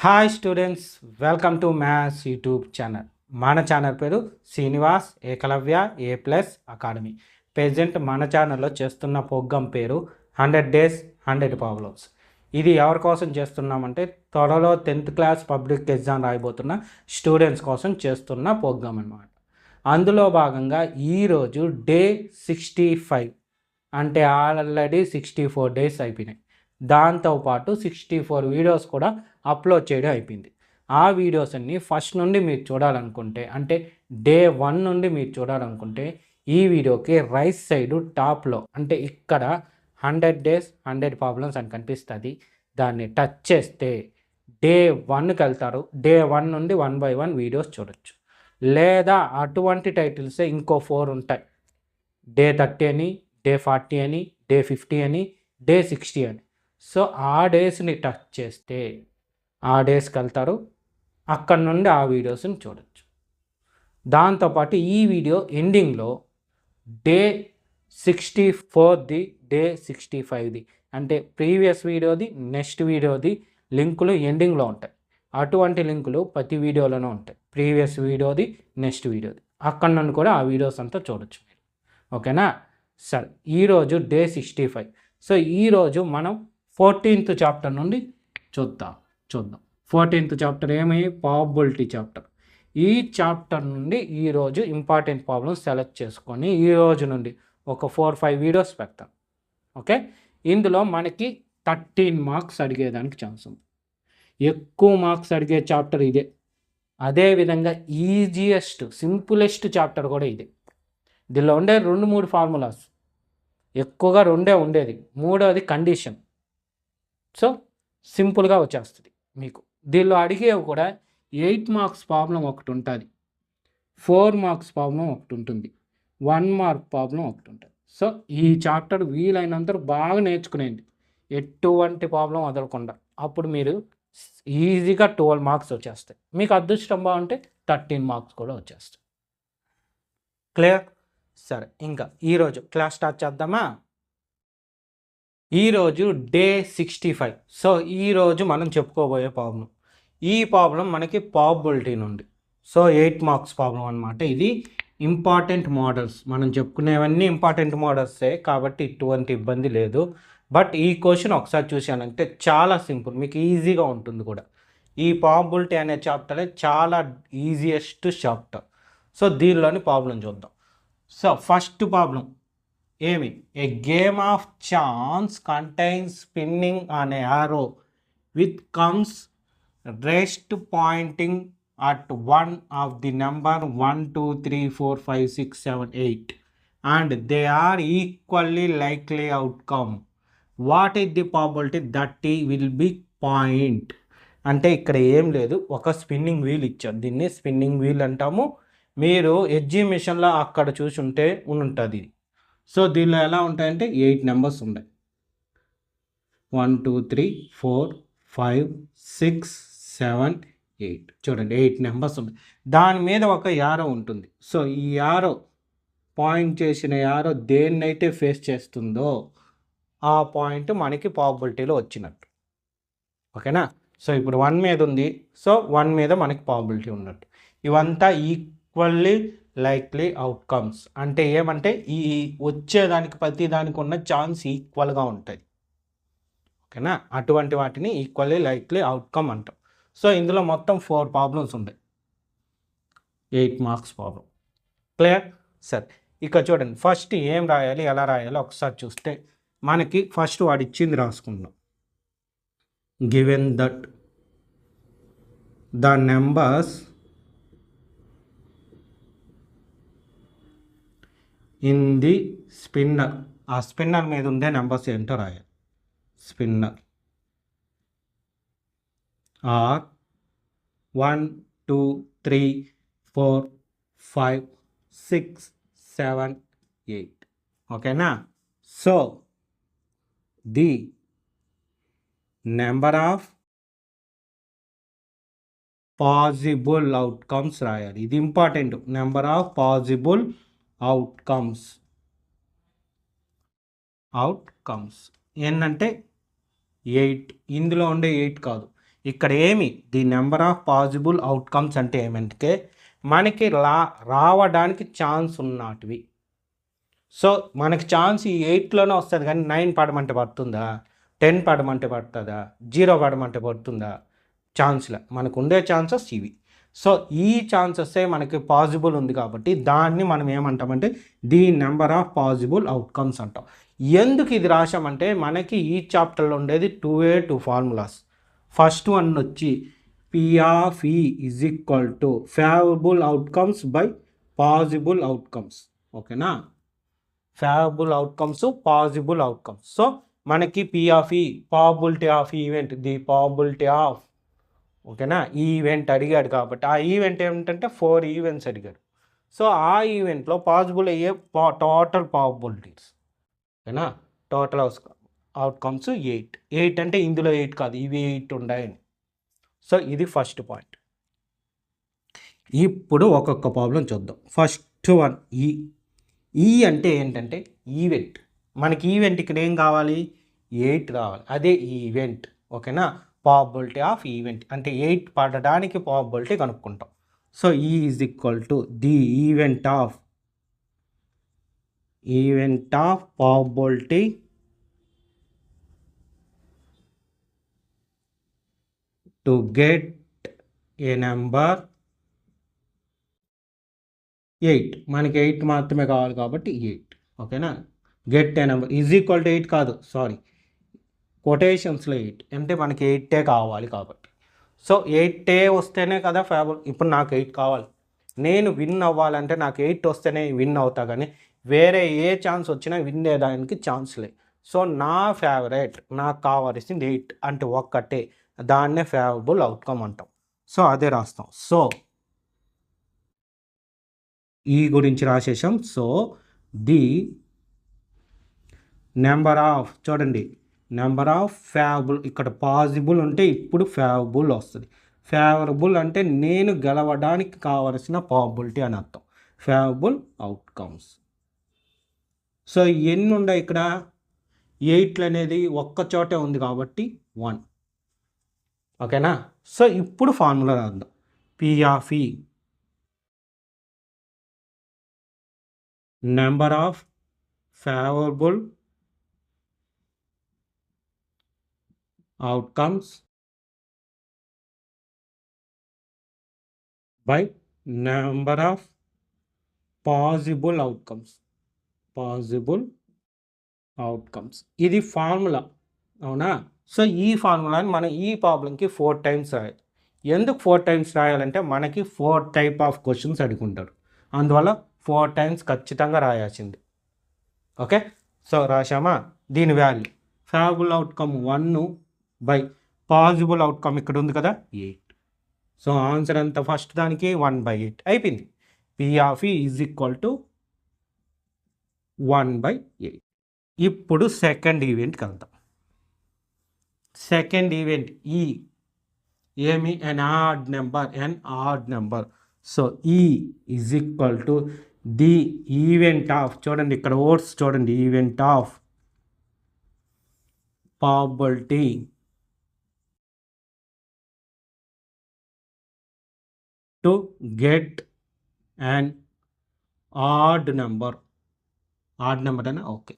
Hi students, welcome to maths YouTube channel. మన channel పేరు శ్రీనివాస్ ఏకలవ్య ఏ plus academy. Present మన ఛానల్లో చేస్తున్న ప్రోగ్రామ్ పేరు 100 days 100 ప్రాబ్లమ్స్. ఇది ఎవరి కోసం చేస్తున్నామంటే త్వరలో 10th క్లాస్ పబ్లిక్ ఎగ్జామ్ రాయబోతున్న స్టూడెంట్స్ కోసం చేస్తున్న ప్రోగ్రామ్ అన్నమాట. అందులో భాగంగా ఈరోజు డే 65, అంటే ఆల్రెడీ 64 days అయిపోయినాయి. దాంతోపాటు 64 వీడియోస్ కూడా అప్లోడ్ చేయడం అయిపోయింది. ఆ వీడియోస్ అన్నీ ఫస్ట్ నుండి మీరు చూడాలనుకుంటే, అంటే డే 1 నుండి మీరు చూడాలనుకుంటే ఈ వీడియోకి రైట్ సైడ్ టాప్లో, అంటే ఇక్కడ 100 days 100 ప్రాబ్లమ్స్ అని కనిపిస్తుంది. దాన్ని టచ్ చేస్తే డే 1కి వెళ్తారు. డే 1 నుండి 1 by 1 వీడియోస్ చూడొచ్చు. లేదా అటువంటి టైటిల్సే ఇంకో 4 ఉంటాయి. డే 30 అని, డే 40 అని, డే 50 అని, డే 60 అని. సో ఆ డేస్ని టచ్ చేస్తే ఆ డేస్కి వెళ్తారు. అక్కడ నుండి ఆ వీడియోస్ని చూడొచ్చు. దాంతోపాటు ఈ వీడియో ఎండింగ్లో డే 64ది, డే 65ది, అంటే ప్రీవియస్ వీడియోది, నెక్స్ట్ వీడియోది లింకులు ఎండింగ్లో ఉంటాయి. అటువంటి లింకులు ప్రతి వీడియోలోనే ఉంటాయి. ప్రీవియస్ వీడియోది, నెక్స్ట్ వీడియోది, అక్కడ నుండి కూడా ఆ వీడియోస్ అంతా చూడొచ్చు మీరు. ఓకేనా? సరే, ఈరోజు డే 65. సో ఈరోజు మనం 14th చాప్టర్ నుండి చూద్దాం. 14th చాప్టర్ ఏమి? Probability chapter. ఈ చాప్టర్ నుండి ఈరోజు ఇంపార్టెంట్ ప్రాబ్లమ్స్ సెలెక్ట్ చేసుకొని ఈరోజు నుండి ఒక 4-5 వీడియోస్ పెడతాం. ఓకే, ఇందులో మనకి 13 మార్క్స్ అడిగేదానికి ఛాన్స్ ఉంది. ఎక్కువ మార్క్స్ అడిగే చాప్టర్ ఇదే. అదేవిధంగా ఈజియెస్ట్, సింపులెస్ట్ చాప్టర్ కూడా ఇదే. దీనిలో ఉండే 2-3 ఫార్ములాస్, ఎక్కువగా 2 ఉండేది, 3వది కండిషన్. సో సింపుల్గా వచ్చేస్తుంది మీకు. దీనిలో అడిగేవి కూడా 8 మార్క్స్ ప్రాబ్లం ఒకటి ఉంటుంది, 4 మార్క్స్ ప్రాబ్లం ఒకటి ఉంటుంది, 1 మార్క్ ప్రాబ్లం ఒకటి ఉంటుంది. సో ఈ చాప్టర్ వీలైనంత బాగా నేర్చుకునేది, ఎటువంటి ప్రాబ్లం వదలకుండా. అప్పుడు మీరు ఈజీగా 12 మార్క్స్ వచ్చేస్తాయి. మీకు అదృష్టం బాగుంటే 13 మార్క్స్ కూడా వచ్చేస్తాయి. క్లియర్? సరే, ఇంకా ఈరోజు క్లాస్ స్టార్ట్ చేద్దామా? ఈరోజు డే 65. సో ఈరోజు మనం చెప్పుకోబోయే ప్రాబ్లం, ఈ ప్రాబ్లం మనకి ప్రాబబిలిటీ నుండి. సో 8 మార్క్స్ ప్రాబ్లం అనమాట. ఇది ఇంపార్టెంట్ మోడల్స్, మనం చెప్పుకునేవన్నీ ఇంపార్టెంట్ మోడల్సే కాబట్టి ఎటువంటి ఇబ్బంది లేదు. బట్ ఈ క్వశ్చన్ ఒకసారి చూశానంటే చాలా సింపుల్, మీకు ఈజీగా ఉంటుంది కూడా. ఈ ప్రాబబిలిటీ అనే చాప్టరే చాలా ఈజియెస్ట్ చాప్టర్. సో దీనిలోని ప్రాబ్లం చూద్దాం. సో ఫస్ట్ ప్రాబ్లం ఏమి? A game of chance contains spinning on a arrow with comes rest pointing at one of the number 1 2 3 4 5 6 7 8 and they are equally likely outcome. What is the probability that he will be point? అంటే ఇక్కడ ఏం లేదు, ఒక spinning wheel ఇచ్చారు. దీన్ని spinning wheel అంటాము. మీరు ఎగ్జిబిషన్లో అక్కడ చూసుంటే ఉంటుంది. సో దీనిలో ఎలా ఉంటాయంటే 8 నెంబర్స్ ఉన్నాయి. 1 2 3 4 5 6 7 8. చూడండి, 8 నెంబర్స్ ఉన్నాయి. దాని మీద ఒక యారో ఉంటుంది. సో ఈ యారో, పాయింట్ చేసిన యారో దేన్నైతే ఫేస్ చేస్తుందో ఆ పాయింట్ మనకి ప్రాబబిలిటీలో వచ్చినట్టు. ఓకేనా? సో ఇప్పుడు 1 మీద ఉంది, సో 1 మీద మనకి ప్రాబబిలిటీ ఉన్నట్టు. ఇవంతా ఈక్వల్లీ లైక్లీ అవుట్కమ్స్. అంటే ఏమంటే ఈ వచ్చేదానికి ప్రతి దానికి ఉన్న ఛాన్స్ ఈక్వల్గా ఉంటుంది. ఓకేనా? అటువంటి వాటిని ఈక్వల్లీ లైక్లీ అవుట్కమ్ అంటాం. సో ఇందులో మొత్తం 4 ప్రాబ్లమ్స్ ఉంటాయి, 8 మార్క్స్ ప్రాబ్లం. క్లియర్? సరే, ఇక చూడండి, ఫస్ట్ ఏం రాయాలి, ఎలా రాయాలో ఒకసారి చూస్తే మనకి ఫస్ట్ వాడు ఇచ్చింది రాసుకుందాం. Given that the numbers in the spinner, ఆ స్పిన్నర్ మీద ఉండే నెంబర్స్ ఏంటో రాయాలి. Spinner are 1 2 3 4 5 6 7 8. ఓకేనా? So the number of possible outcomes రాయాలి. ఇది important. Number of possible outcomes ఏంటంటే 8. ఇందులో ఉండే 8 కాదు, ఇక్కడ ఏమి the number of possible outcomes అంటే ఏమంటే మనకి రావడానికి ఛాన్స్ ఉన్నటివి. సో మనకి ఛాన్స్ ఈ 8లోనే వస్తుంది, కానీ 9 పడమంటే పడుతుందా, 10 పడమంటే పడుతుందా, 0 పడమంటే పడుతుందా? ఛాన్స్లో మనకు ఉండే ఛాన్సెస్ ఇవి. సో ఈ ఛాన్సెస్ మనకి పాసిబుల్ ఉంది కాబట్టి దాన్ని మనం ఏమంటామంటే the number of possible outcomes అంటాం. ఎందుకు ఇది రాశామంటే మనకి ఈ చాప్టర్లో ఉండేది 2 ఫార్ములాస్. ఫస్ట్ వన్ వచ్చి P of E is equal to favorable outcomes by possible outcomes. ఓకేనా, favourable outcomes, possible outcomes. So మనకి P of E probability of event, the probability of, ఓకేనా, ఈ ఈవెంట్ అడిగాడు కాబట్టి ఆ ఈవెంట్ ఏమిటంటే 4 ఈవెంట్స్ అడిగాడు. సో ఆ ఈవెంట్లో పాసిబుల్ అయ్యే టోటల్ ప్రాబబిలిటీస్, ఓకేనా, టోటల్ అవుట్కమ్స్ 8 అంటే ఇందులో 8 కాదు, ఇవి 8 ఉన్నాయని. సో ఇది ఫస్ట్ పాయింట్. ఇప్పుడు ఒక్కొక్క ప్రాబ్లం చూద్దాం. ఫస్ట్ వన్ ఈ అంటే ఏంటంటే ఈవెంట్. మనకి ఈవెంట్ ఇక్కడ ఏం కావాలి, 8 కావాలి, అదే ఈవెంట్. ఓకేనా, ప్రాబబిలిటీ ఆఫ్ ఈవెంట్ అంటే 8 పడడానికి ప్రాబబిలిటీ కనుక్కుంటాం. సో ఈ is equal to the event of probability to get a number 8. మనకి 8 మాత్రమే కావాలి కాబట్టి 8. ఓకేనా, get a number is equal to 8 కాదు, సారీ, కొటేషన్స్లో 8 అంటే మనకి 8 కావాలి కాబట్టి. సో 8 వస్తేనే కదా ఫేవరబుల్. ఇప్పుడు నాకు 8 కావాలి, నేను విన్ అవ్వాలంటే నాకు 8 వస్తేనే విన్ అవుతా, కానీ వేరే ఏ ఛాన్స్ వచ్చినా విన్ అయ్యేదానికి ఛాన్స్ లేదు. సో నా ఫేవరెట్, నాకు కావాల్సింది 8 అంటే ఒక్కటే, దాన్నే ఫేవరబుల్ అవుట్కమ్ అంటాం. సో అదే రాస్తాం. సో ఈ గురించి రాసేసాం. సో ది నెంబర్ ఆఫ్, చూడండి, నెంబర్ ఆఫ్ ఫేవరబుల్, ఇక్కడ పాసిబుల్ ఉంటే ఇప్పుడు ఫేవరబుల్ వస్తుంది. ఫేవరబుల్ అంటే నేను గెలవడానికి కావలసిన ప్రాబబిలిటీ అని అర్థం, ఫేవరబుల్ అవుట్కమ్స్. సో ఎన్ని ఉన్నాయి ఇక్కడ, 8 అనేది ఒక్క చోటే ఉంది కాబట్టి 1. ఓకేనా, సో ఇప్పుడు ఫార్ములా రాద్దాం. P of E number of favourable outcomes by number of possible outcomes. ఇది ఫార్ములా, అవునా? సో ఈ ఫార్ములాని మనం ఈ ప్రాబ్లంకి 4 టైమ్స్ రాయాలి. ఎందుకు 4 టైమ్స్ రాయాలంటే మనకి 4 టైప్ ఆఫ్ క్వశ్చన్స్ అడుగుంటారు, అందువల్ల 4 టైమ్స్ ఖచ్చితంగా రాయాల్సింది. ఓకే, సో రాశామా? దీని value favourable outcome 1 by possible outcome ఇక్కడ ఉంది కదా 8. సో ఆన్సర్ అంత ఫస్ట్ దానికి 1/8 అయిపోయింది. P of E is equal to 1/8. ఇప్పుడు సెకండ్ ఈవెంట్కి వెళ్తాం. సెకండ్ ఈవెంట్ ఈ ఏమి, an odd నెంబర్. సో ఈ is equal to the event of, చూడండి ఇక్కడ వర్డ్స్ చూడండి, event of probability to get an odd number అన్నా, ఓకే,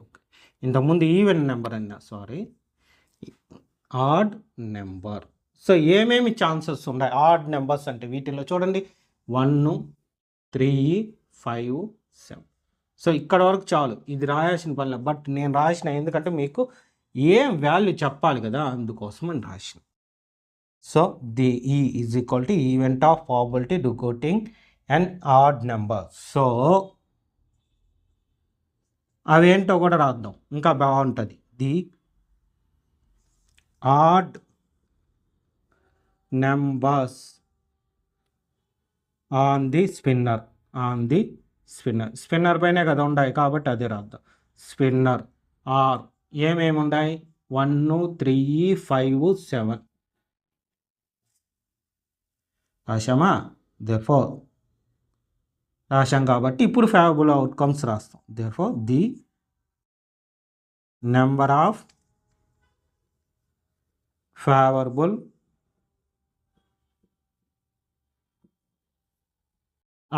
ఇంతకుముందు ఈవెన్ నెంబర్ అన్నా, సారీ, ఆడ్ నెంబర్. సో ఏమేమి ఛాన్సెస్ ఉన్నాయి ఆడ్ నెంబర్స్ అంటే, వీటిల్లో చూడండి 1, 3, 5, 7. సో ఇక్కడ వరకు చాలు, ఇది రాయాల్సిన పని లేదు, బట్ నేను రాసిన ఎందుకంటే మీకు ఏం వాల్యూ చెప్పాలి కదా, అందుకోసం అని రాసిన. సో ది ఈ is equal to event of probability to getting an odd number. So అవేంటో కూడా రాద్దాం, ఇంకా బాగుంటుంది. The odd numbers on the spinner. Spinner పైనే కదా ఉన్నాయి కాబట్టి అదే రాద్దాం. స్పిన్నర్ ఆర్ ఏమేమి ఉన్నాయి, 1, 3, 5, 7 రాశామా? దేర్ఫోర్ రాశాం కాబట్టి ఇప్పుడు ఫేవరబుల్ అవుట్కమ్స్ రాస్తాం. Therefore the number of favourable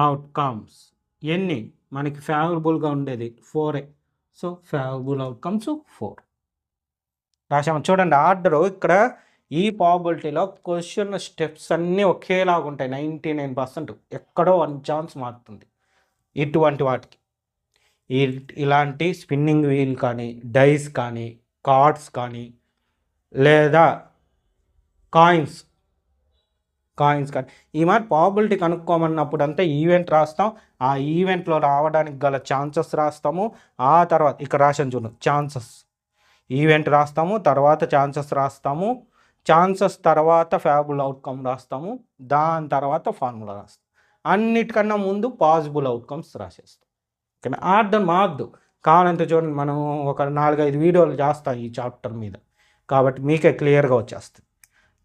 outcomes ఎన్ని మనకి ఫేవరబుల్గా ఉండేది 4. సో ఫేవరబుల్ అవుట్కమ్స్ 4 రాశాము. చూడండి ఆర్డరు ఇక్కడ ఈ ప్రాబబిలిటీలో క్వశ్చన్ స్టెప్స్ అన్నీ ఒకేలాగా ఉంటాయి. 99% ఎక్కడో 1 ఛాన్స్ మారుతుంది ఇటువంటి వాటికి. ఇలాంటి స్పిన్నింగ్ వీల్ కానీ, డైస్ కానీ, కార్డ్స్ కానీ, లేదా కాయిన్స్ కానీ ఈ మాట ప్రాబబిలిటీ కనుక్కోమన్నప్పుడు అంతా ఈవెంట్ రాస్తాం. ఆ ఈవెంట్లో రావడానికి గల ఛాన్సెస్ రాస్తాము. ఆ తర్వాత ఇక్కడ రాశాను చూడండి ఛాన్సెస్, ఈవెంట్ రాస్తాము, తర్వాత ఛాన్సెస్ రాస్తాము, ఛాన్సెస్ తర్వాత ఫేవరబుల్ అవుట్కమ్ రాస్తాము, దాని తర్వాత ఫార్ములా రాస్తాం. అన్నిటికన్నా ముందు పాసిబుల్ అవుట్కమ్స్ రాసేస్తాం. ఓకేనా? ఆర్డర్ మారద్దు. కావాలంటే చూడండి మనం ఒక 4-5 వీడియోలు చేస్తాం ఈ చాప్టర్ మీద, కాబట్టి మీకే క్లియర్గా వచ్చేస్తుంది.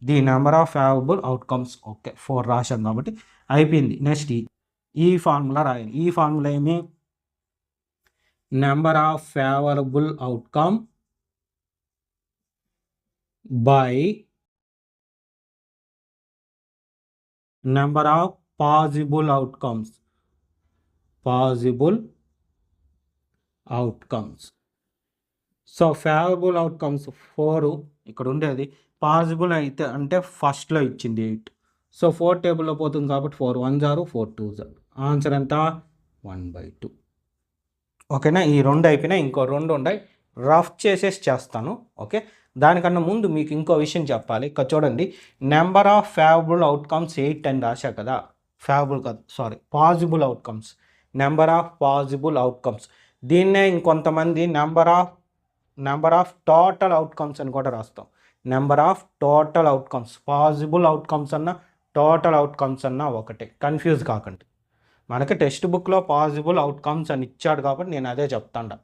The number of favourable outcomes. Okay 4 రాశాం కాబట్టి అయిపోయింది. నెక్స్ట్ ఈ ఫార్ములా రాయాలి. ఈ ఫార్ములా ఏమి? Number of favourable outcome by number of possible outcomes. So favourable outcomes 4 ఇక్కడ ఉండేది. పాసిబుల్ అయితే అంటే ఫస్ట్లో ఇచ్చింది 8. సో 4 టేబుల్లో పోతుంది కాబట్టి 4 1 0 4 2 0. ఆన్సర్ ఎంత? 1/2. ఓకేనా? ఈ 2 అయిపోయినాయి. ఇంకో 2 ఉన్నాయి, రఫ్ చేసేసి చేస్తాను. ఓకే, దానికన్నా ముందు మీకు ఇంకో విషయం చెప్పాలి. ఇక్కడ చూడండి నెంబర్ ఆఫ్ ఫేవరబుల్ అవుట్కమ్స్ 8 అని రాశా కదా. ఫేవరబుల్ కాదు, sorry, possible outcomes. Number of possible outcomes. దీన్నే ఇంకొంతమంది నెంబర్ ఆఫ్ టోటల్ అవుట్కమ్స్ అని కూడా రాస్తాం. Number of total outcomes. Possible outcomes అన్న టోటల్ అవుట్కమ్స్ అన్న ఒకటే, కన్ఫ్యూజ్ కాకండి. మనకి టెక్స్ట్ బుక్లో పాసిబుల్ అవుట్కమ్స్ అని ఇచ్చాడు కాబట్టి నేను అదే చెప్తాను.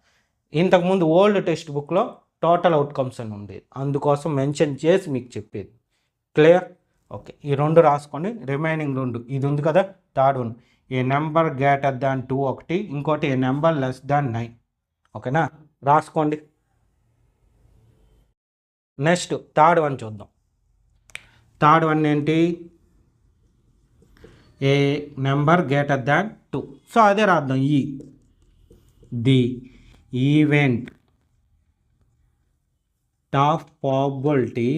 ఇంతకుముందు ఓల్డ్ టెక్స్ట్ బుక్లో టోటల్ అవుట్కమ్స్ అని ఉంది, అందుకోసం మెన్షన్ చేసి మీకు చెప్పేది. క్లియర్? ఓకే, ఈ 2 రాసుకోండి. రిమైనింగ్ 2 ఇది ఉంది కదా, థర్డ్ వన్, ఏ నెంబర్ గ్రేటర్ దాన్ 2 ఒకటి, ఇంకోటి ఏ నెంబర్ లెస్ దాన్ 9. ఓకేనా? రాసుకోండి. నెక్స్ట్ థర్డ్ వన్ చూద్దాం. థర్డ్ వన్ ఏంటి? ఏ నెంబర్ గ్రేటర్ దాన్ 2. సో అదే రాద్దాం. The event of probability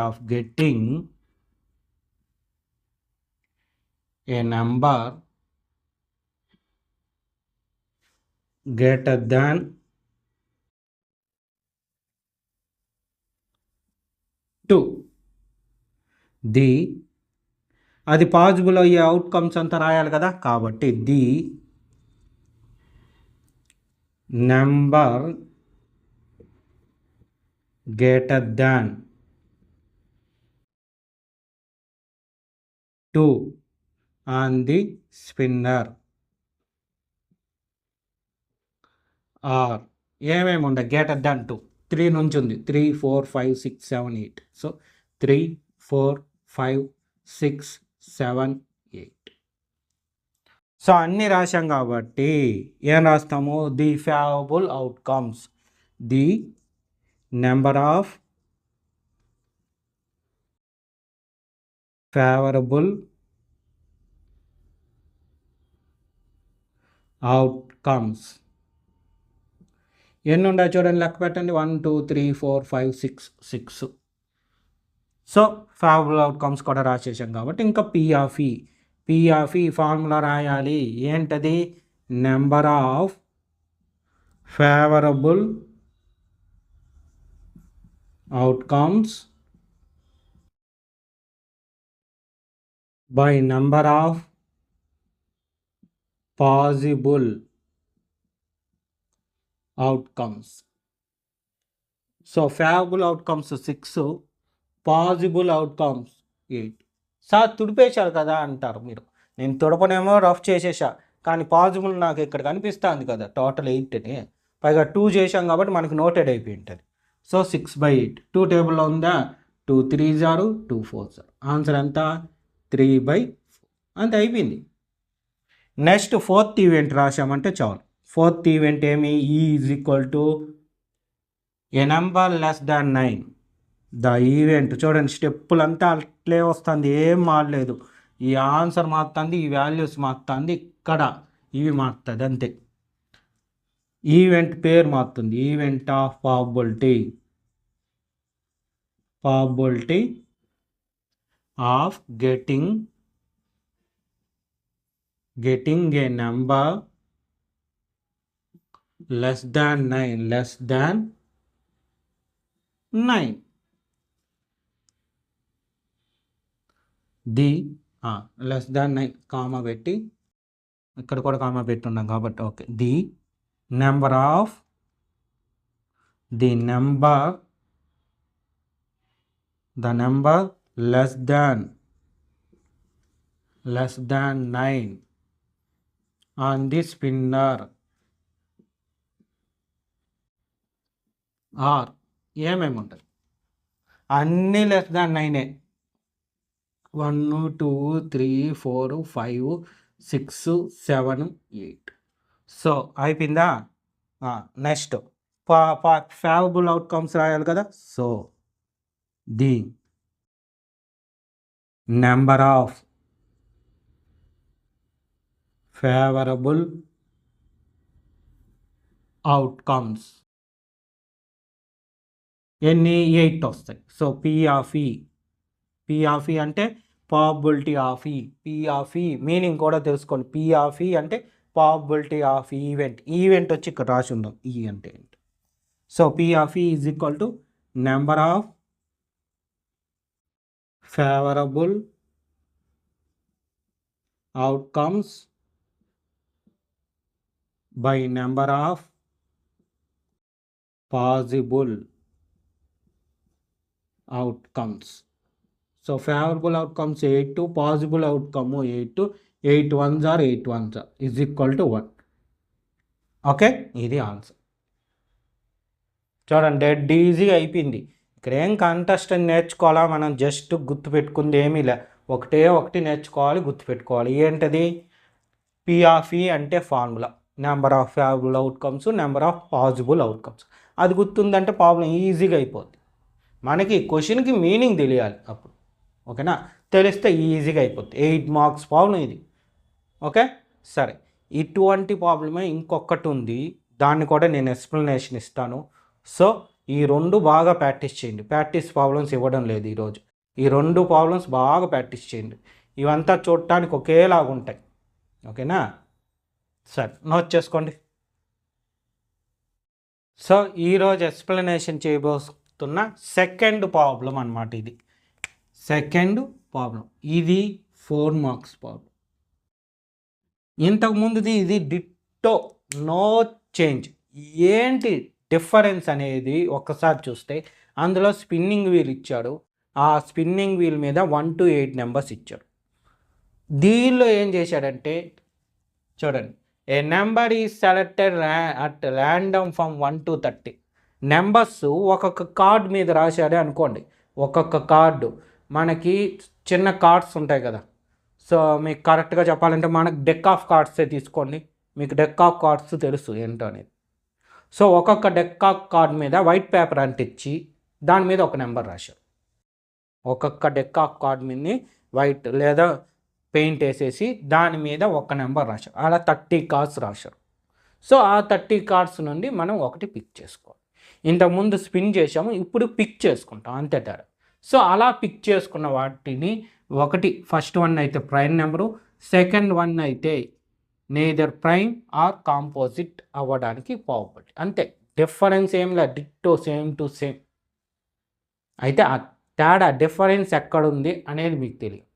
of getting a number greater than 2. అది పాసిబుల్ అయ్యే అవుట్కమ్స్ అంతా రాయాలి కదా, కాబట్టి the number greater than 2 on the spinner are ఏమేమి ఉండే గ్రేటర్ దాన్ 2. 3 నుంచి ఉంది. 3 4 5 6 7 8. సో 3 4 5 6 7 8. సో అన్నీ రాశాం కాబట్టి ఏం రాస్తాము? The favourable outcomes. The number of favourable outcomes ఎన్ని ఉన్నాయి చూడండి, లెక్క పెట్టండి. 1 2 3 4 5 6 6. సో ఫేవరబుల్ అవుట్కమ్స్ కూడా రాసేసాం కాబట్టి ఇంకా పి ఆఫ్ ఈ ఫార్ములా రాయాలి. ఏంటది? Number of favourable outcomes by number of possible outcomes. So favourable outcomes 6, possible outcomes 8. Sir తుడిపేశారు కదా అంటారు మీరు. నేను తుడపనేమో రఫ్ చేసేసా, కానీ పాసిబుల్ నాకు ఇక్కడ కనిపిస్తుంది కదా టోటల్ 8 పైగా 2 చేసాం కాబట్టి మనకు నోటెడ్ అయిపోయి ఉంటుంది. సో 6/8. 2 టేబుల్లో ఉందా? 2 3 0 2 4 0. ఆన్సర్ ఎంత? 3/4. అంతే అయిపోయింది. నెక్స్ట్ ఫోర్త్ ఈవెంట్ రాసామంటే చాలు. ఫోర్త్ ఈవెంట్ ఏమి ఈ is equal to A number less than 9. The event చూడండి స్టెప్పులంతా అట్లే వస్తుంది, ఏం మారలేదు. ఈ ఆన్సర్ మారుతుంది, ఈ వాల్యూస్ మారుతుంది, ఇక్కడ ఇవి మారుతుంది అంతే. ఈవెంట్ పేరు మారుతుంది, event of probability of getting a number less than 9. The less than 9 comma పెట్టి, ఇక్కడ కూడా కామా పెట్టి ఉన్నాం కాబట్టి okay. The number less than 9 on the spinner are ఏమేమి ఉంటుంది, అన్నీ లెస్ దాన్ 9. 1 2 3 4 5 6 7 8. సో అయిపోయిందా. నెక్స్ట్ ఫేవరబుల్ అవుట్కమ్స్ రాయాలి కదా. So the number of favourable outcomes ఎన్ని 8 వస్తాయి. సో పి ఆఫ్ ఈ అంటే ప్రాబబిలిటీ ఆఫ్ ఈ. పి ఆఫ్ ఈ మీనింగ్ కూడా తెలుసుకోండి. పి ఆఫ్ ఈ అంటే ప్రాబబిలిటీ ఆఫ్ ఈవెంట్ వచ్చి ఇక్కడ రాసి ఉందాం ఈ అంటే ఏంటి. సో పి ఆఫ్ ఈ is equal to number of favourable outcomes by number of possible outcomes. So favourable outcomes 8, possible outcome 8, 8 1s are 8 1s is equal to 1. Okay, ఇది ఆన్సర్. చూడండి డెడ్ ఈజీ అయిపోయింది. ఇక్కడ ఏం కంటెస్ట్ నేర్చుకోవాలా, మనం just గుర్తుపెట్టుకుంది ఏమీ లే. ఒకటి నేర్చుకోవాలి, గుర్తుపెట్టుకోవాలి. ఏంటది, పి ఆఫ్ ఈ అంటే formula, number of favourable outcomes, number of possible outcomes. అది గుర్తుందంటే ప్రాబ్లం ఈజీగా అయిపోద్ది. మనకి క్వశ్చన్కి మీనింగ్ తెలియాలి అప్పుడు, ఓకేనా. తెలిస్తే ఈజీగా అయిపోద్ది. 8 మార్క్స్ ప్రాబ్లం ఇది. ఓకే సరే, ఇటువంటి ప్రాబ్లమే ఇంకొకటి ఉంది, దాన్ని కూడా నేను ఎక్స్ప్లెనేషన్ ఇస్తాను. సో ఈ 2 బాగా ప్రాక్టీస్ చేయండి. ప్రాక్టీస్ ప్రాబ్లమ్స్ ఇవ్వడం లేదు ఈరోజు. ఈ 2 ప్రాబ్లమ్స్ బాగా ప్రాక్టీస్ చేయండి. ఇవంతా చూడటానికి ఒకేలాగా ఉంటాయి, ఓకేనా. సరే నోట్ చేసుకోండి. సో ఈరోజు ఎక్స్ప్లెనేషన్ చేయబోతున్న సెకండ్ ప్రాబ్లం అన్నమాట. ఇది సెకండ్ ప్రాబ్లం, ఇది 4 మార్క్స్ ప్రాబ్లం. ఇంతకుముందుది ఇది డిట్టో, నో చేంజ్. ఏంటి డిఫరెన్స్ అనేది ఒక్కసారి చూస్తే, అందులో స్పిన్నింగ్ వీల్ ఇచ్చాడు, ఆ స్పిన్నింగ్ వీల్ మీద 1 to 8 నెంబర్స్ ఇచ్చాడు. దీనిలో ఏం చేశాడంటే చూడండి, a number is selected at random from 1 to 30. Numbers ఒక్కొక్క కార్డు మీద రాశాడే అనుకోండి. ఒక్కొక్క కార్డు మనకి చిన్న కార్డ్స్ ఉంటాయి కదా. సో మీకు కరెక్ట్గా చెప్పాలంటే మనకు డెక్ ఆఫ్ కార్డ్సే తీసుకోండి. మీకు డెక్ ఆఫ్ కార్డ్స్ తెలుసు ఏంటో అనేది. సో ఒక్కొక్క డెక్ ఆఫ్ కార్డ్ మీద వైట్ పేపర్ అంటించి దాని మీద ఒక నెంబర్ రాశారు. ఒక్కొక్క డెక్ ఆఫ్ కార్డ్ మీద వైట్ లేదా పెయింట్ వేసేసి దాని మీద ఒక నెంబర్ రాశారు. అలా 30 కార్డ్స్ రాశారు. సో ఆ 30 కార్డ్స్ నుండి మనం ఒకటి పిక్ చేసుకోవాలి. ఇంతకుముందు స్పిన్ చేసాము, ఇప్పుడు పిక్ చేసుకుంటాం, అంతే తేడా. సో అలా పిక్ చేసుకున్న వాటిని ఒకటి ఫస్ట్ వన్ అయితే ప్రైమ్ నెంబరు, సెకండ్ వన్ అయితే నేదర్ ప్రైమ్ ఆర్ కాంపోజిట్ అవ్వడానికి ప్రాబబిలిటీ. అంతే, డిఫరెన్స్ ఏం లేదు, డిట్టో సేమ్ టు సేమ్. అయితే ఆ తేడా డిఫరెన్స్ ఎక్కడుంది అనేది మీకు తెలియదు.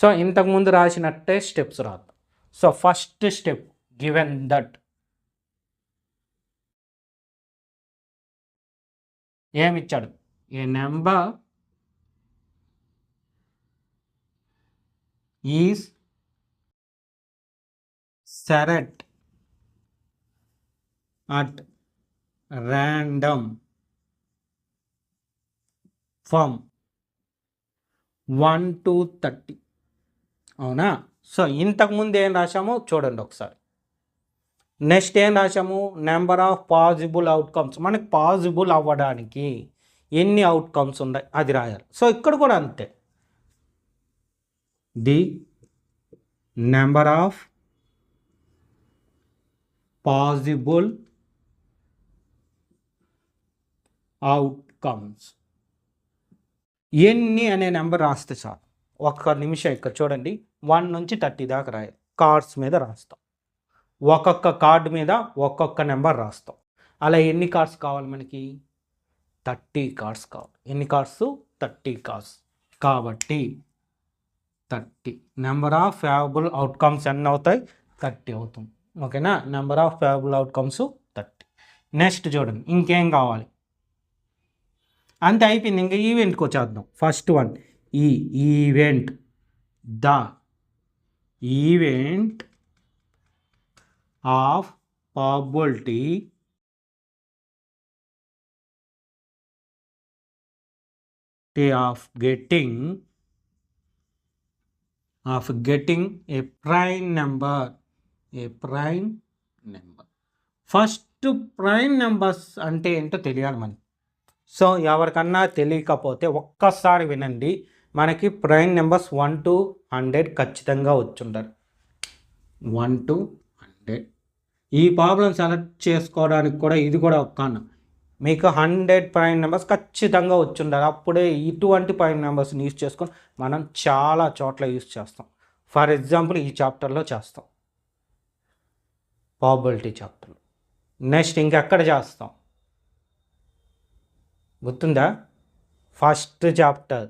సో ఇంతకుముందు రాసినట్టే స్టెప్స్ రాద్దాం. So first step, given that ఏమిచ్చాడు, a number is select at random from 1 to 30. అవునా. సో ఇంతకుముందు ఏం రాశామో చూడండి ఒకసారి. నెక్స్ట్ ఏం రాసాము, నెంబర్ ఆఫ్ పాసిబుల్ అవుట్కమ్స్. మనకి పాసిబుల్ అవ్వడానికి ఎన్ని అవుట్కమ్స్ ఉన్నాయి అది రాయాలి. సో ఇక్కడ కూడా అంతే, the number of possible outcomes ఎన్ని అనే నెంబర్ రాస్తే చాలు. ఒక్క నిమిషం ఇక్కడ చూడండి, 1 నుంచి 30 దాకా రాయాలి. కార్డ్స్ మీద రాస్తాం, ఒక్కొక్క కార్డు మీద ఒక్కొక్క నెంబర్ రాస్తాం. అలా ఎన్ని కార్డ్స్ కావాలి మనకి, 30 కార్డ్స్ కావాలి. ఎన్ని కార్డ్స్, 30 కార్డ్స్. కాబట్టి 30 నెంబర్ ఆఫ్ ఫేవరబుల్ అవుట్కమ్స్ ఎన్ని అవుతాయి, 30 అవుతుంది. ఓకేనా, number of favourable outcomes 30. Next చూడండి ఇంకేం కావాలి, అంతే అయిపోయింది. ఇంకా ఈవెంట్కి వచ్చేద్దాం. ఫస్ట్ వన్, ఈ event, the event of probability of getting a prime number. First prime numbers అంటే ఏంటో తెలియాలి మనకి. సో ఎవరికన్నా తెలియకపోతే ఒక్కసారి వినండి. మనకి ప్రైమ్ నెంబర్స్ 1 to 100 ఖచ్చితంగా వచ్చుంటారు. 1 to 100. ఈ ప్రాబ్లం సెలెక్ట్ చేసుకోవడానికి కూడా ఇది కూడా ఒక కారణం. మీకు 100 ప్రైమ్ నెంబర్స్ ఖచ్చితంగా వచ్చుంటారు. అప్పుడే ఇటువంటి ప్రైమ్ నెంబర్స్ని యూజ్ చేసుకొని మనం చాలా చోట్ల యూజ్ చేస్తాం. ఫర్ ఎగ్జాంపుల్ ఈ చాప్టర్లో చేస్తాం, ప్రాబబిలిటీ చాప్టర్లో. నెక్స్ట్ ఇంకెక్కడ చేస్తాం గుర్తుందా, ఫస్ట్ చాప్టర్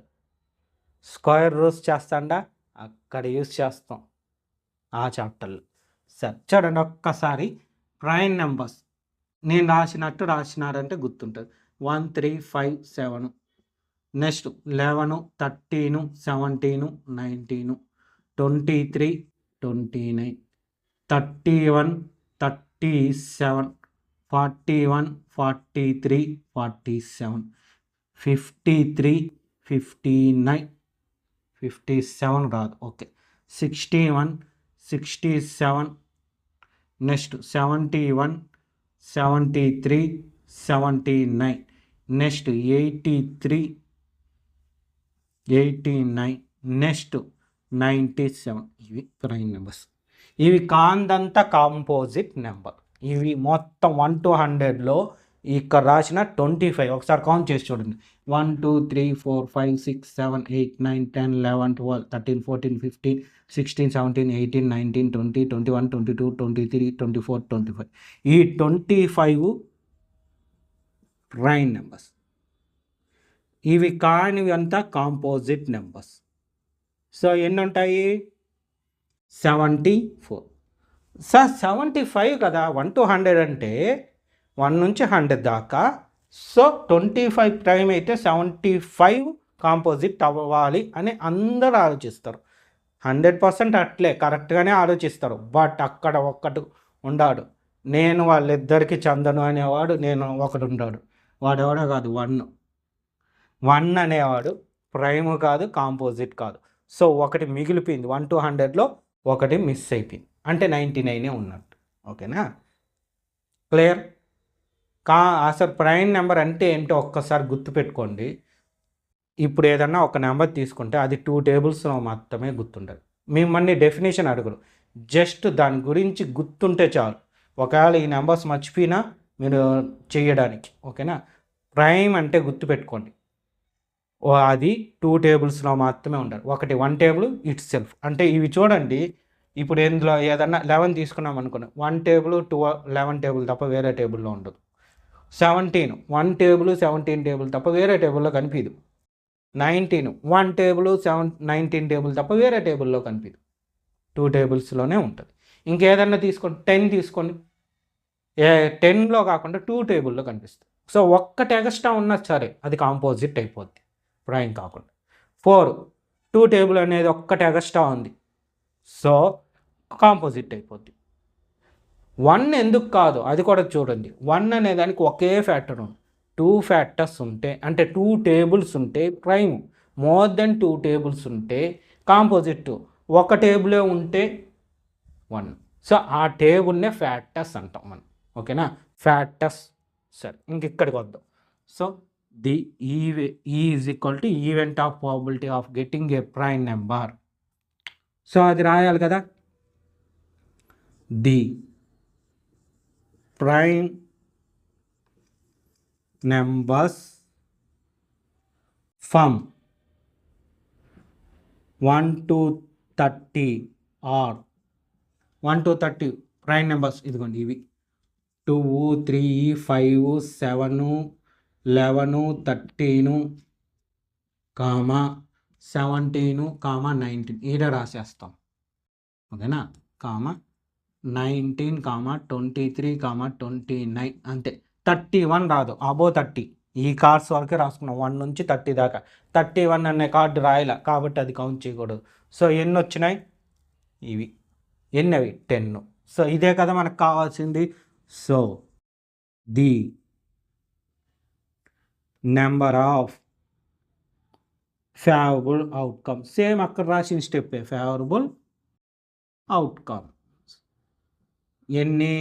స్క్వేర్ రూట్స్ చేస్తాండా, అక్కడ యూజ్ చేస్తాం ఆ చాప్టర్లో. సరే చూడండి ఒక్కసారి, ప్రైమ్ నెంబర్స్ నేను రాసినట్టు రాసినారంటే గుర్తుంటుంది. 1 3 5 7, నెక్స్ట్ 11 13 17 19 23 29 31 37 41 43 47 53 59 57 రాదు, ఓకే, 61 67, నెక్స్ట్ 71 73 79, నెక్స్ట్ 83 89, నెక్స్ట్ 97. ఇవి ప్రైమ్ నెంబర్స్. ఇవి కాందంతా కాంపోజిట్ నెంబర్. ఇవి మొత్తం 1 to 100లో ఇక్కడ రాసిన 25. ఒకసారి కౌంట్ చేసి చూడండి, 1 2 3 4 5 6 7 8 9 10 11 12 13 14 15 16 17 18 19 20 21 22 23 24 25. ఈ 25 ప్రైమ్ నెంబర్స్. ఇవి కానివి అంతా కాంపోజిట్ నెంబర్స్. సో ఎన్ని ఉంటాయి, 74. సార్ 75 కదా, 1 to 100 అంటే 1 నుంచి 100 దాకా. సో 25 ప్రైమ్ అయితే 75 కాంపోజిట్ అవ్వాలి అని అందరూ ఆలోచిస్తారు. 100% అట్లే కరెక్ట్గానే ఆలోచిస్తారు. బట్ అక్కడ ఒక్కడు ఉండాడు, నేను వాళ్ళిద్దరికి చందను అనేవాడు, నేను ఒకడు ఉన్నాడు, వాడెవడో కాదు, 1 అనేవాడు ప్రైమ్ కాదు, కాంపోజిట్ కాదు. సో ఒకటి మిగిలిపోయింది, 1 to 100లో ఒకటి మిస్ అయిపోయింది, అంటే 99 ఉన్నట్టు. ఓకేనా, క్లియర్. అసలు ప్రైమ్ నెంబర్ అంటే ఏంటో ఒక్కసారి గుర్తుపెట్టుకోండి. ఇప్పుడు ఏదన్నా ఒక నెంబర్ తీసుకుంటే అది 2 టేబుల్స్లో మాత్రమే గుర్తుండదు. మిమ్మల్ని డెఫినేషన్ అడగరు, జస్ట్ దాని గురించి గుర్తుంటే చాలు. ఒకవేళ ఈ నెంబర్స్ మర్చిపోయినా మీరు చేయడానికి. ఓకేనా, ప్రైమ్ అంటే గుర్తుపెట్టుకోండి, అది 2 టేబుల్స్లో మాత్రమే ఉండాలి. ఒకటి 1 టేబుల్ ఇట్ సెల్ఫ్. అంటే ఇవి చూడండి, ఇప్పుడు ఇందులో ఏదన్నా 11 తీసుకున్నాం అనుకోండి, 1 టేబుల్ 11 టేబుల్ తప్ప వేరే టేబుల్లో ఉండదు. 17 1 టేబుల్ 17 టేబుల్ తప్ప వేరే టేబుల్లో కనిపించదు. 19 1 టేబుల్ 19 టేబుల్ తప్ప వేరే టేబుల్లో కనిపించదు, 2 టేబుల్స్లోనే ఉంటుంది. ఇంకేదన్నా తీసుకోండి, 10 తీసుకోండి, 10లో కాకుండా 2 టేబుల్లో కనిపిస్తుంది. సో ఒక్కటి ఎక్స్ట్రా ఉన్నా సరే అది కాంపోజిట్ అయిపోద్ది, ప్రైమ్ కాకుండా. 4 2 టేబుల్ అనేది ఒక్కటి ఎక్స్ట్రా ఉంది, సో కాంపోజిట్ అయిపోద్ది. 1 ఎందుకు కాదు అది కూడా చూడండి. 1 అనే దానికి ఒకే ఫ్యాక్టర్ ఉంది, 2 ఫ్యాక్టర్స్ ఉంటే అంటే 2 టేబుల్స్ ఉంటే ప్రైమ్, మోర్ దెన్ 2 టేబుల్స్ ఉంటే కాంపోజిట్, ఒక టేబులే ఉంటే 1. సో ఆ టేబుల్నే ఫ్యాక్టర్స్ అంటాం మనం. ఓకేనా, ఫ్యాక్టర్స్. సరే, ఇంక ఇక్కడికి వద్దాం. So the is equal to event of probability of getting a prime number. So అది రాయాలి కదా. The prime numbers from 1 to 30 are 1 to 30 prime numbers ఇదిగోండి ఇవి 2, 3, 5, 7, 11, 13, 17, 19 ఈడ రాసేస్తాం. ఓకేనా, 19, 23, 29 అంతే. 31 రాదు, అబో 30 ఈ కార్డ్స్ వరకే రాసుకున్నాం 1 నుంచి 30 దాకా. 31 అనే కార్డు రాయలే కాబట్టి అది కౌంట్ చేయకూడదు. సో ఎన్ని వచ్చినాయి ఇవి, ఎన్ని అవి 10. సో ఇదే కదా మనకు కావాల్సింది. So the number of favourable outcome, same అక్కడ రాసిన స్టెప్పే, ఫేవరబుల్ అవుట్కమ్ ఎన్ని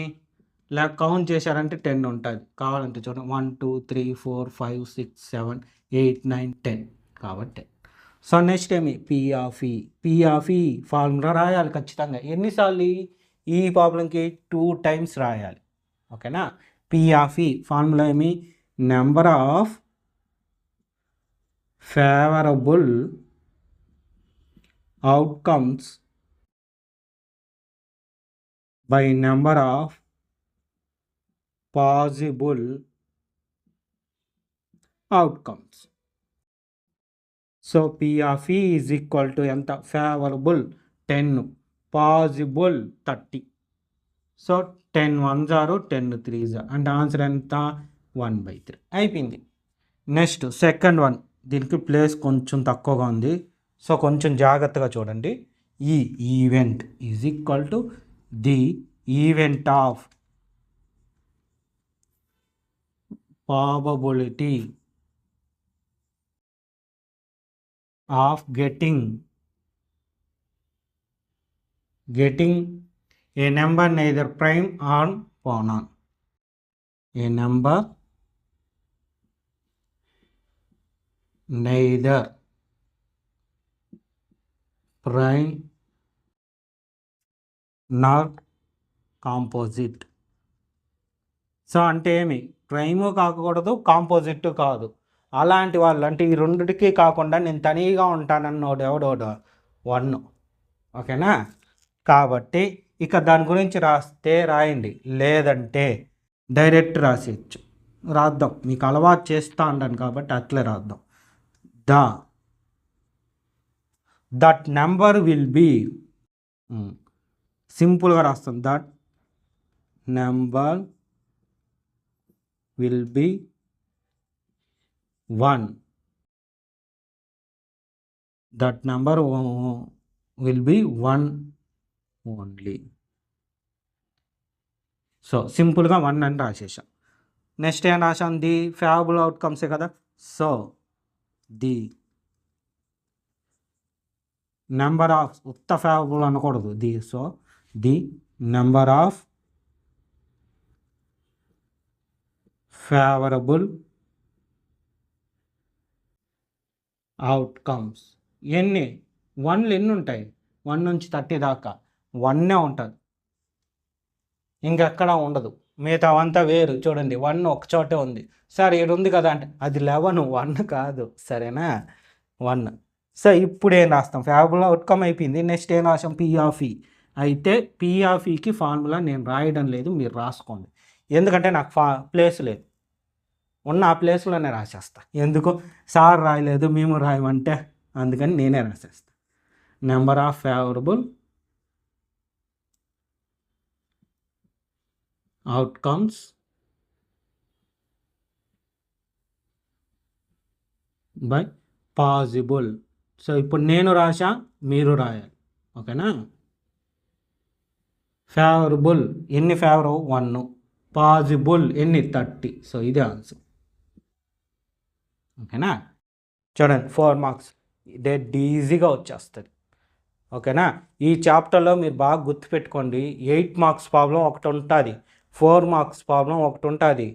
ఇలా కౌంట్ చేశారంటే 10 ఉంటుంది. కావాలంటే చూడండి 1, 2, 3, 4, 5, 6, 7, 8, 9, 10 కాబట్టి. సో నెక్స్ట్ ఏమి పి ఆఫ్ ఈ ఫార్ములా రాయాలి ఖచ్చితంగా. ఎన్నిసార్లు ఈ ప్రాబ్లంకి 2 times రాయాలి. ఓకేనా, పి ఆఫ్ ఈ ఫార్ములా ఏమి, number of favourable outcomes by number of possible outcomes. So P of ఈ ఈజ్ ఈక్వల్ టు ఎంత, favourable 10, possible 30. So 10 1s are 10 3s అంటే ఆన్సర్ ఎంత, 1/3 అయిపోయింది. నెక్స్ట్ సెకండ్ వన్, దీనికి ప్లేస్ కొంచెం తక్కువగా ఉంది. సో కొంచెం జాగ్రత్తగా చూడండి. ఈ event is equal to the event of probability of getting a number neither prime or ponon. A number neither prime nor composite. So అంటే ఏమి, ప్రైము కాకూడదు, కాంపోజిట్ కాదు. అలాంటి వాళ్ళు అంటే ఈ రెండిటికి కాకుండా నేను తనీగా ఉంటానన్నోడు ఎవడోడు 1. ఓకేనా, కాబట్టి ఇక దాని గురించి రాస్తే రాయండి, లేదంటే డైరెక్ట్ రాసేయచ్చు. రాద్దాం, మీకు అలవాటు చేస్తూ ఉంటాను కాబట్టి అట్లే రాద్దాం. దట్ నెంబర్ విల్ బీ, సింపుల్గా రాస్తాం, that number will be 1. That number will be 1 only. So సింపుల్గా 1 అని రాసేసాం. నెక్స్ట్ ఏం రాసాం, ది ఫేవరబుల్ అవుట్కమ్సే కదా. సో ది నెంబర్ ఆఫ్, ఉత్త ఫేవరబుల్ అనకూడదు the, so the number of favourable outcomes ఎన్ని, 1లు ఎన్ని ఉంటాయి, 1 నుంచి 30 దాకా 1 ఉంటుంది, ఇంకెక్కడ ఉండదు. మిగతా అంతా వేరు. చూడండి 1 ఒక చోటే ఉంది. సరే ఇక్కడ ఉంది కదా అంటే అది 11, 1 కాదు. సరేనా, 1. సో ఇప్పుడు ఏం రాస్తాం, ఫేవరబుల్ అవుట్కమ్ అయిపోయింది. నెక్స్ట్ ఏం రాసాం, పి ఆఫ్ ఈ. అయితే పి ఆఫ్ ఈకి ఫార్ములా నేను రాయడం లేదు, మీరు రాసుకోండి. ఎందుకంటే నాకు ప్లేస్ లేదు, ఉన్న ఆ ప్లేస్లోనే రాసేస్తా. ఎందుకు సార్ రాయలేదు మేము రాయమంటే, అందుకని నేనే రాసేస్తా. Number of favourable outcomes by possible. So ఇప్పుడు నేను రాసా, మీరు రాయాలి. ఓకేనా, ఫేవరబుల్ ఎన్ని, ఫేవర్ 1, పాసిబుల్ ఎన్ని 30. సో ఇదే ఆన్సర్. ఓకేనా, చూడండి 4 మార్క్స్ డెడ్ ఈజీగా వచ్చేస్తుంది. ఓకేనా. ఈ చాప్టర్లో మీరు బాగా గుర్తుపెట్టుకోండి, 8 మార్క్స్ ప్రాబ్లం ఒకటి ఉంటుంది, 4 మార్క్స్ ప్రాబ్లం ఒకటి ఉంటుంది,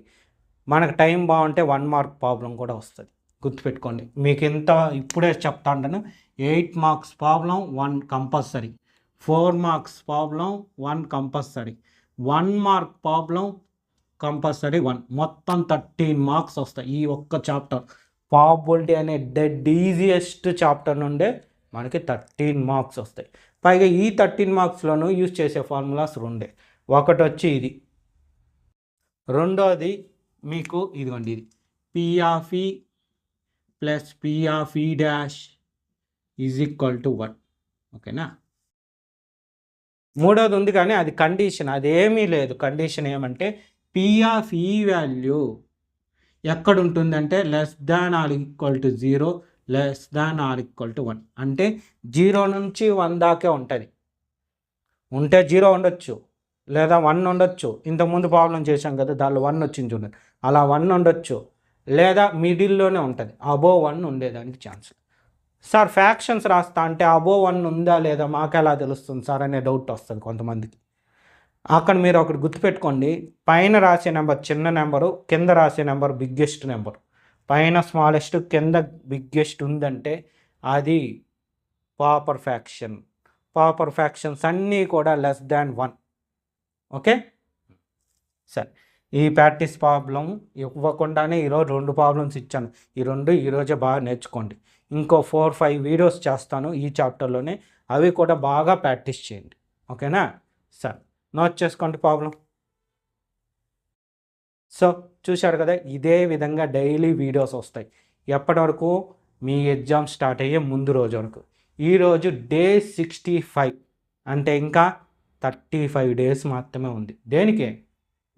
మనకు టైం బాగుంటే 1 మార్క్ ప్రాబ్లం కూడా వస్తుంది. గుర్తుపెట్టుకోండి, మీకు ఇంత ఇప్పుడే చెప్తా ఉంటాను. 8 marks problem 1 compulsory, 4 marks problem 1 compulsory, 1 mark problem compulsory 1, మొత్తం 13 మార్క్స్ వస్తాయి ఈ ఒక్క చాప్టర్. ప్రాబబిలిటీ అనే డెడ్ ఈజియెస్ట్ చాప్టర్ నుండే మనకి 13 మార్క్స్ వస్తాయి. పైగా ఈ 13 మార్క్స్లోనూ యూజ్ చేసే ఫార్ములాస్ రెండే. ఒకటి వచ్చి ఇది, రెండోది మీకు ఇదిగోండి, ఇది పి ఆఫ్ ఈ ప్లస్ పి ఆఫ్ ఈ డాష్ ఈజ్ ఈక్వల్ టు 1. ఓకేనా. మూడోది ఉంది కానీ అది కండిషన్, అదేమీ లేదు. కండిషన్ ఏమంటే పి ఆఫ్ ఈ వాల్యూ ఎక్కడ ఉంటుందంటే less than or equal to 0, less than or equal to 1. అంటే 0 నుంచి 1 దాకే ఉంటుంది. ఉంటే 0 ఉండొచ్చు, లేదా 1 ఉండొచ్చు. ఇంతకుముందు ప్రాబ్లం చేశాం కదా, దానిలో 1 వచ్చింది చూడండి, అలా 1 ఉండొచ్చు, లేదా మిడిల్లోనే ఉంటుంది, అబోవ్ 1 ఉండేదానికి ఛాన్స్. సార్ ఫ్యాక్షన్స్ రాస్తా అంటే అబోవ్ 1 ఉందా లేదా మాకు ఎలా తెలుస్తుంది సార్ అనే డౌట్ వస్తుంది కొంతమందికి. అక్కడ మీరు ఒకటి గుర్తుపెట్టుకోండి, పైన రాసే నెంబర్ చిన్న నెంబరు, కింద రాసే నెంబర్ బిగ్గెస్ట్ నెంబర్. పైన స్మాలెస్ట్, కింద బిగ్గెస్ట్ ఉందంటే అది ప్రాపర్ ఫ్యాక్షన్. ప్రాపర్ ఫ్యాక్షన్స్ అన్నీ కూడా లెస్ దాన్ 1. ఓకే. సరే, ఈ ప్రాక్టీస్ ప్రాబ్లం ఇవ్వకుండానే ఈరోజు 2 ప్రాబ్లమ్స్ ఇచ్చాను. ఈ 2 ఈరోజే బాగా నేర్చుకోండి. ఇంకో 4-5 వీడియోస్ చేస్తాను ఈ చాప్టర్లోనే, అవి కూడా బాగా ప్రాక్టీస్ చేయండి. ఓకేనా. సరే, నోట్ చేసుకోండి ప్రాబ్లం. సో చూశారు కదా, ఇదే విధంగా డైలీ వీడియోస్ వస్తాయి. ఎప్పటి వరకు? మీ ఎగ్జామ్ స్టార్ట్ అయ్యే ముందు రోజు వరకు. ఈరోజు డే 65, అంటే ఇంకా 35 డేస్ మాత్రమే ఉంది. దేనికి?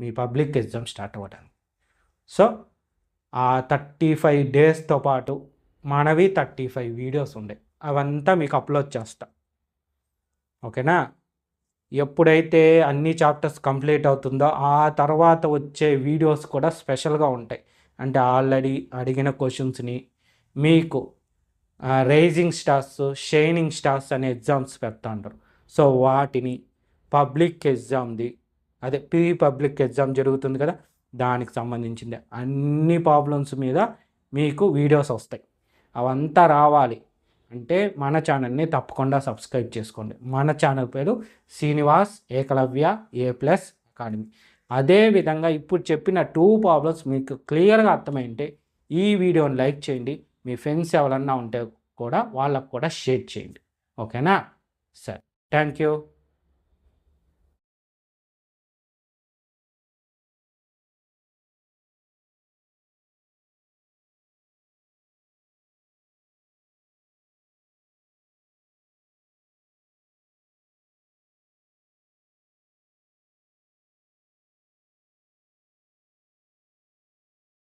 మీ పబ్లిక్ ఎగ్జామ్ స్టార్ట్ అవ్వడానికి. సో ఆ 35 డేస్తో పాటు మనవి 35 వీడియోస్ ఉండే, అవంతా మీకు అప్లోడ్ చేస్తా. ఓకేనా. ఎప్పుడైతే అన్ని చాప్టర్స్ కంప్లీట్ అవుతుందో ఆ తర్వాత వచ్చే వీడియోస్ కూడా స్పెషల్గా ఉంటాయి. అంటే ఆల్రెడీ అడిగిన క్వశ్చన్స్ని మీకు రైజింగ్ స్టార్స్, షైనింగ్ స్టార్స్ అనే ఎగ్జామ్స్ పెడతా ఉంటారు. సో వాటిని పబ్లిక్ ఎగ్జామ్ది, అదే ప్రీ పబ్లిక్ ఎగ్జామ్ జరుగుతుంది కదా, దానికి సంబంధించింది అన్ని ప్రాబ్లమ్స్ మీద మీకు వీడియోస్ వస్తాయి. అవంతా రావాలి అంటే మన ఛానల్ని తప్పకుండా సబ్స్క్రైబ్ చేసుకోండి. మన ఛానల్ పేరు శ్రీనివాస్ ఏకలవ్య A+ అకాడమీ. అదేవిధంగా ఇప్పుడు చెప్పిన 2 ప్రాబ్లమ్స్ మీకు క్లియర్గా అర్థమైంటే ఈ వీడియోని లైక్ చేయండి. మీ ఫ్రెండ్స్ ఎవరన్నా ఉంటే కూడా వాళ్ళకు కూడా షేర్ చేయండి. ఓకేనా. సరే, థ్యాంక్ యూ.